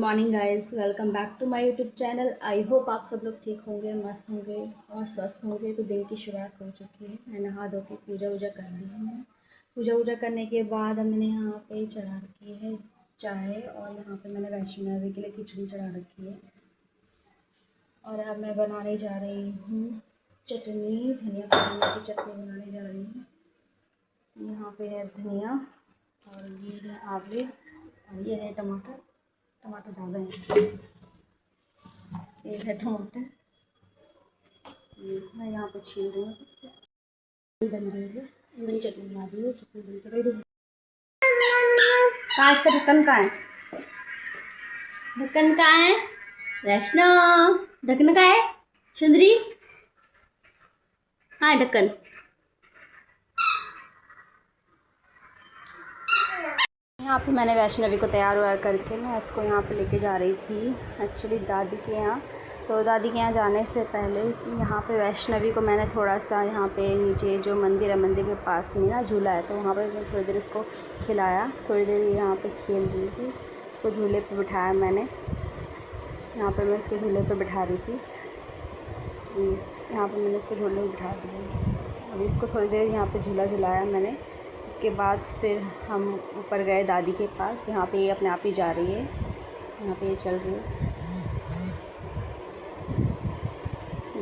Morning guys, welcome back to my YouTube channel. I hope आप सब लोग ठीक होंगे, मस्त होंगे और स्वस्थ होंगे। तो दिन की शुरुआत हो चुकी है। मैं नहा धो के पूजा वूजा कर ली हूँ। पूजा वूजा करने के बाद हमने यहाँ पे चढ़ा रखी है चाय, और यहाँ पे मैंने वैष्णो देवी के लिए खिचड़ी चढ़ा रखी है। और अब मैं बनाने जा रही हूँ चटनी, धनिया पुदीना की चटनी बनाने जा रही हूँ। यहाँ पे है धनिया और ये है आंवले और ये है टमाटर। टमाटर ज़्यादा है, एक है टमाटर। मैं यहाँ पे छील रही हूँ। इसको बन गई है, मेरी चटनी बना दी है। चटनी बन के रेडी है। कहाँ इसका ढक्कन कहाँ है? ढक्कन कहाँ है? वैष्णव ढक्कन कहाँ है? सुंदरी कहाँ है ढक्कन? यहाँ पे मैंने वैष्णवी को तैयार व्यार करके मैं इसको यहाँ पे लेके जा रही थी एक्चुअली दादी के यहाँ। तो दादी के यहाँ जाने से पहले यहाँ पे वैष्णवी को मैंने थोड़ा सा यहाँ पे नीचे जो मंदिर है, मंदिर के पास में ना झूला है, तो वहाँ पे मैं थोड़ी देर इसको खिलाया। थोड़ी देर यहाँ पे खेल रही थी, इसको झूले पे बिठाया मैंने। यहाँ पे मैं इसको झूले पे बिठा रही थी। यहाँ पे मैंने इसको झूले पे बिठा दिया। अभी इसको थोड़ी देर यहाँ पे झूला झुलाया मैंने। इसके बाद फिर हम ऊपर गए दादी के पास। यहाँ पे ये अपने आप ही जा रही है, यहाँ पे ये चल रही है,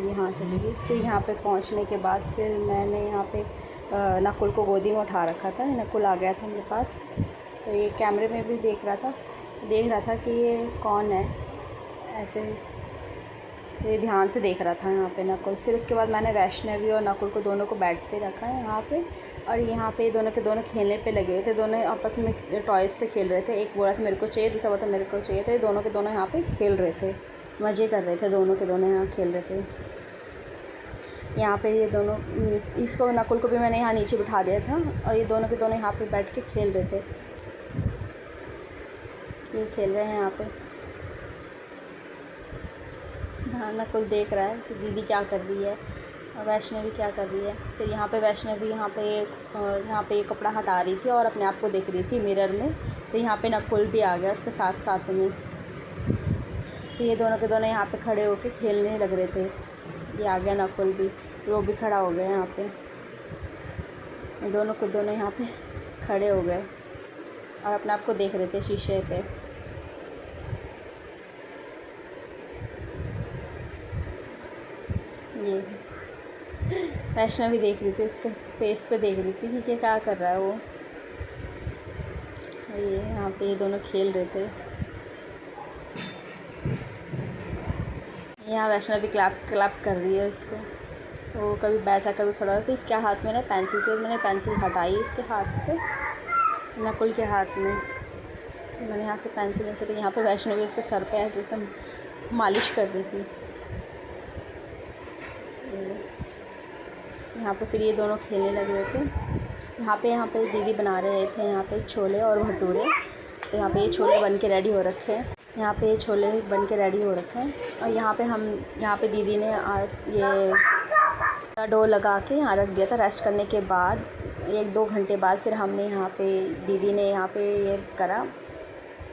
यहाँ चलेगी। फिर यहाँ पे पहुँचने के बाद फिर मैंने यहाँ पे नकुल को गोदी में उठा रखा था। नकुल आ गया था मेरे पास, तो ये कैमरे में भी देख रहा था कि ये कौन है ऐसे, तो ये ध्यान से देख रहा था यहाँ पे नकुल। फिर उसके बाद मैंने वैष्णवी और नकुल को दोनों को बेड पे रखा है यहाँ पे, और यहाँ पे दोनों के दोनों खेलने पे लगे हुए थे। दोनों आपस में टॉयज़ से खेल रहे थे। एक बोला था मेरे को चाहिए, दूसरा बोला था मेरे को चाहिए। तो ये दोनों के दोनों यहाँ पे खेल रहे थे, मज़े कर रहे थे, दोनों के दोनों यहाँ खेल रहे थे। यहाँ पे ये दोनों, इसको नकुल को भी मैंने यहाँ नीचे बिठा दिया था, और ये दोनों के दोनों यहाँ पे बैठ के खेल रहे थे। ये खेल रहे हैं यहाँ पे। हाँ, नकुल देख रहा है कि दीदी क्या कर रही है और वैष्णवी क्या कर रही है। फिर यहाँ पे वैष्णवी यहाँ पे ये कपड़ा हटा रही थी और अपने आप को देख रही थी मिरर में। तो यहाँ पे नकुल भी आ गया उसके साथ साथ में। तो ये दोनों के दोनों यहाँ पे खड़े होके खेलने लग रहे थे। ये आ गया नकुल भी, वो भी खड़ा हो गया यहाँ पे। ये दोनों के दोनों यहाँ पे खड़े हो गए और अपने आप को देख रहे थे शीशे पे। ये वैष्णवी देख रही थी, उसके फेस पे देख रही थी कि क्या कर रहा है वो। ये यहाँ पे ये दोनों खेल रहे थे। यहाँ वैष्णवी क्लैप कर रही है उसको। वो कभी बैठ रहा कभी खड़ा हो। तो इसके हाथ में ना पेंसिल थी, मैंने पेंसिल हटाई इसके हाथ से, नकुल के हाथ में। मैंने यहाँ से पेंसिल ऐसे, तो यहाँ पे वैष्णवी उसके सर पे ऐसे ऐसे मालिश कर रही थी। यहाँ पे फिर ये दोनों खेलने लग रहे थे। यहाँ पे दीदी बना रहे थे यहाँ पे छोले और भटूरे। तो यहाँ पे ये छोले बन के रेडी हो रखे हैं। यहाँ पे ये छोले बन के रेडी हो रखे हैं। और यहाँ पे दीदी ने ये डो लगा के यहाँ रख दिया था। रेस्ट करने के बाद 1-2 घंटे बाद फिर हमने यहाँ पे दीदी ने यहाँ पे ये करा,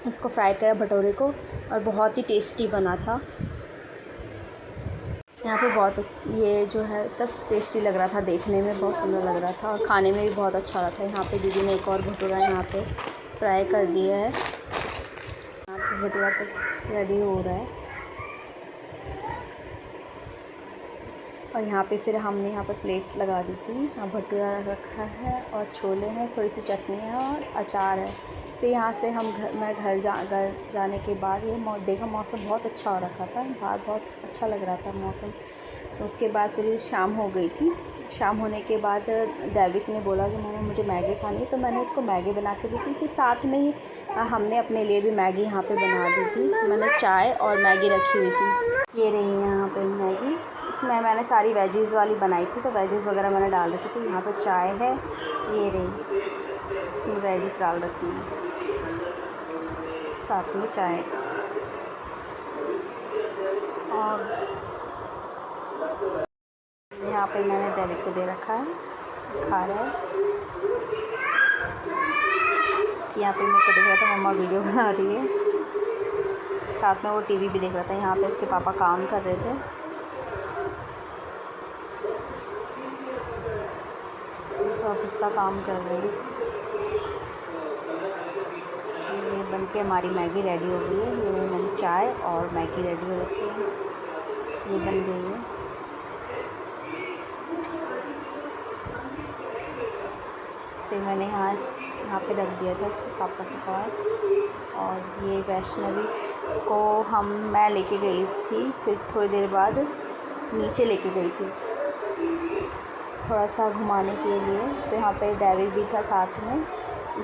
इसको फ्राई करा भटूरे को, और बहुत ही टेस्टी बना था। यहाँ पे बहुत ये जो है इतना टेस्टी लग रहा था, देखने में बहुत सुंदर लग रहा था और खाने में भी बहुत अच्छा लगा था। यहाँ पे दीदी ने एक और भटूरा यहाँ पे फ्राई कर दिया है। यहाँ पे भटूरा तो रेडी हो रहा है। और यहाँ पे फिर हमने यहाँ पे प्लेट लगा दी थी। यहाँ भटूरा रखा है और छोले हैं, थोड़ी सी चटनी है और अचार है। फिर यहाँ से मैं घर जाने के बाद ये देखा मौसम बहुत अच्छा हो रखा था, बाहर बहुत अच्छा लग रहा था मौसम। तो उसके बाद फिर शाम हो गई थी। शाम होने के बाद दैविक ने बोला कि मम्मा मुझे मैगी खानी है, तो मैंने उसको मैगी बना के दी थी। फिर साथ में ही हमने अपने लिए भी मैगी यहाँ पे बना दी थी। मैंने चाय और मैगी रखी हुई थी। ये रही यहाँ पे मैगी। इसमें मैंने सारी वेजीज़ वाली बनाई थी, तो वेजीज़ वगैरह मैंने डाल रखी थी। यहाँ पे चाय है, ये रही, इसमें वेजीज़ डाल रखी हैं, साथ में चाय। और यहाँ पे मैंने दैविक को दे रखा है, खा रहा है। यहाँ पे मेरे को देख रहा था मम्मा वीडियो बना रही है। साथ में वो टीवी भी देख रहा था। यहाँ पे इसके पापा काम कर रहे थे। ऑफिस का काम कर रहे हैं। ये बन के हमारी मैगी रेडी हो गई है। ये मैंने चाय और मैगी रेडी हो रखी है, ये बन गई है। फिर मैंने यहाँ पे रख दिया था उसके पापा के पास। और ये वैष्णवी को मैं लेके गई थी, फिर थोड़ी देर बाद नीचे लेके गई थी थोड़ा सा घुमाने के लिए। तो यहाँ पे डेविड भी था साथ में।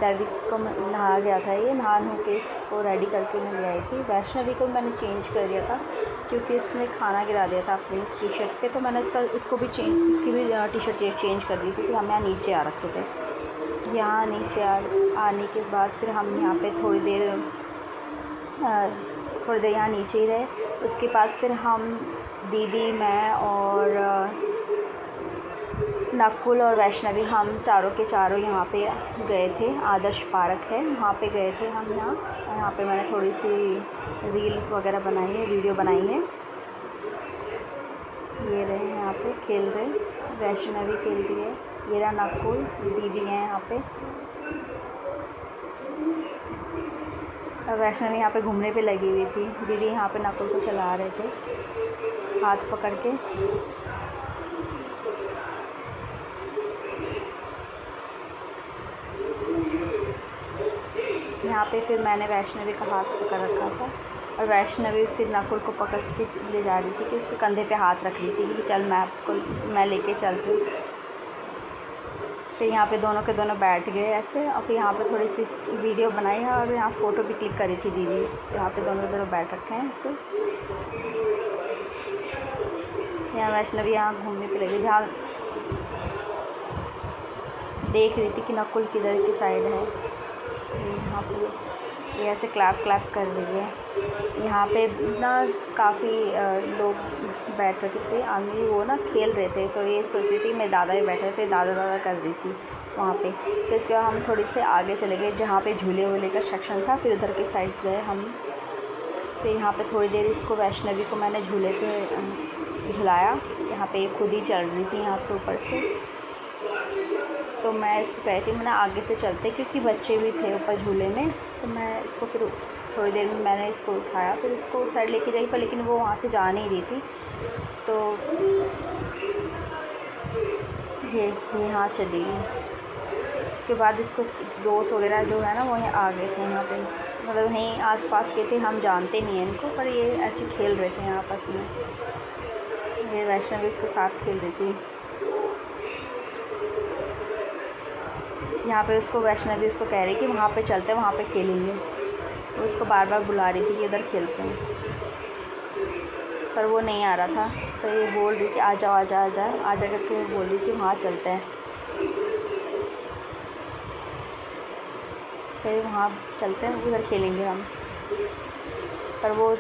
डेविड को नहा गया था, ये नहा के इसको रेडी करके मैं ले आई थी। वैष्णवी को मैंने चेंज कर दिया था क्योंकि इसने खाना गिरा दिया था अपनी टी शर्ट पे, तो मैंने उसकी भी टी शर्ट चेंज कर दी थी। फिर हम यहाँ नीचे आ रखे थे। यहाँ नीचे आने के बाद फिर हम यहाँ पे थोड़ी देर यहाँ नीचे ही रहे। उसके बाद फिर हम दीदी, मैं और नकुल और वैष्णवी, हम चारों के चारों यहाँ पे गए थे। आदर्श पार्क है, वहाँ पे गए थे हम। यहाँ पे मैंने थोड़ी सी रील वगैरह बनाई है, वीडियो बनाई है। ये रहे यहाँ पे खेल रहे, वैष्णवी खेल रही है। ये रहा नकुल, दीदी है यहाँ पे। वैष्णवी यहाँ पे घूमने पे लगी हुई थी। दीदी यहाँ पे नकुल को चला रहे थे हाथ पकड़ के। यहाँ पे फिर मैंने वैष्णवी का हाथ पकड़ रखा था और वैष्णवी फिर नकुल को पकड़ के ले जा रही थी कि उसके कंधे पे हाथ रख रही थी कि चल मैं लेके चलती हूँ। फिर यहाँ पे दोनों के दोनों बैठ गए ऐसे। और फिर यहाँ पे थोड़ी सी वीडियो बनाई है और यहाँ फ़ोटो भी क्लिक करी थी दीदी। यहाँ पे दोनों के दोनों बैठ रखे हैं। फिर यहाँ वैष्णवी यहाँ घूमने पे लगी, जहाँ देख रही थी कि नकुल किधर की साइड है। यहाँ पे ये ऐसे क्लैप कर रही है। यहाँ पे ना काफ़ी लोग बैठ रखे थे, आदमी वो ना खेल रहे थे। तो ये सोच रही थी मेरे दादा भी बैठे थे, दादा कर रही थी वहाँ पे। फिर इसके बाद हम थोड़ी से आगे चले गए जहाँ पे झूले वूले का सेक्शन था। फिर उधर के साइड गए हम। फिर यहाँ पे थोड़ी देर इसको वैष्णवी को मैंने झूले पे झुलाया। यहाँ पे खुद ही चढ़ रही थी यहाँ पे ऊपर से। तो मैं इसको कहती मैंने आगे से चलते, क्योंकि बच्चे भी थे ऊपर झूले में। तो मैं इसको फिर थोड़ी देर में मैंने इसको उठाया, फिर उसको उस साइड लेके गई, पर लेकिन वो वहाँ से जा नहीं रही थी। तो ये यहाँ चली गई। उसके बाद इसको दोस्त वगैरह जो है ना वो यहाँ आ गए थे। यहाँ पे मतलब यहीं आसपास के थे, हम जानते नहीं हैं इनको, पर ये ऐसे खेल रहे थे यहाँ आपस में। ये वैष्णवी इसके साथ खेल रही थी। यहाँ पे उसको वैष्णवी उसको कह रही कि वहाँ पे चलते हैं, वहाँ पे खेलेंगे। वो उसको बार बार बुला रही थी कि इधर खेलते हैं, पर वो नहीं आ रहा था। तो ये बोल रही कि आ जाओ करके बोल रही कि वहाँ चलते हैं। फिर वहाँ चलते हैं, उधर खेलेंगे हम। पर वो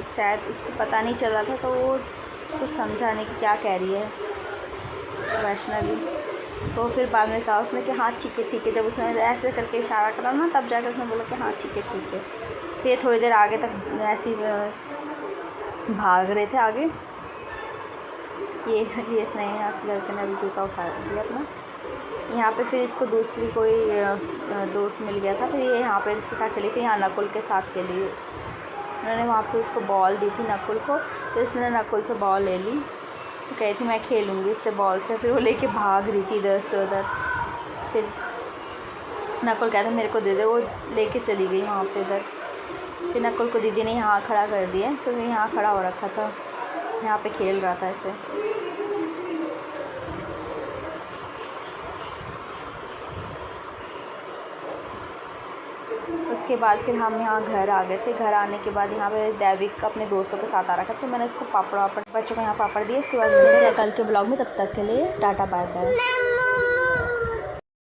शायद उसको पता नहीं चला था, तो वो कुछ समझा नहीं कि क्या कह रही है वैष्णवी। तो फिर बाद में कहा उसने कि हाँ ठीक है। जब उसने ऐसे करके इशारा करा ना, तब जाकर उसने बोला कि हाँ ठीक है। फिर थोड़ी देर आगे तक ऐसे भाग रहे थे आगे। ये इसने यहाँ से लड़के ने अभी जूता उठा दिया अपना। यहाँ पे फिर इसको दूसरी कोई दोस्त मिल गया था। फिर ये यहाँ पे क्या खेली थी, यहाँ नकुल के साथ खेली। उन्होंने वहाँ पे उसको बॉल दी थी नकुल को, तो इसने नकुल से बॉल ले ली। तो कही थी मैं खेलूँगी इससे बॉल से। फिर वो लेके भाग रही थी इधर से उधर। फिर नकुल कहता मेरे को दे दे, वो लेके चली गई वहाँ पे इधर। फिर नकुल को दीदी ने यहाँ खड़ा कर दिया, तो मैं यहाँ खड़ा हो रखा था, यहाँ पे खेल रहा था ऐसे। उसके बाद फिर हम यहाँ घर आ गए थे। घर आने के बाद यहाँ पे दैविक अपने दोस्तों के साथ आ रखा था। तो मैंने उसको पापड़ बच्चों को यहाँ पापड़ दिए। उसके बाद मिलते हैं कल के ब्लॉग में। तब तक के लिए टाटा बाय बाय।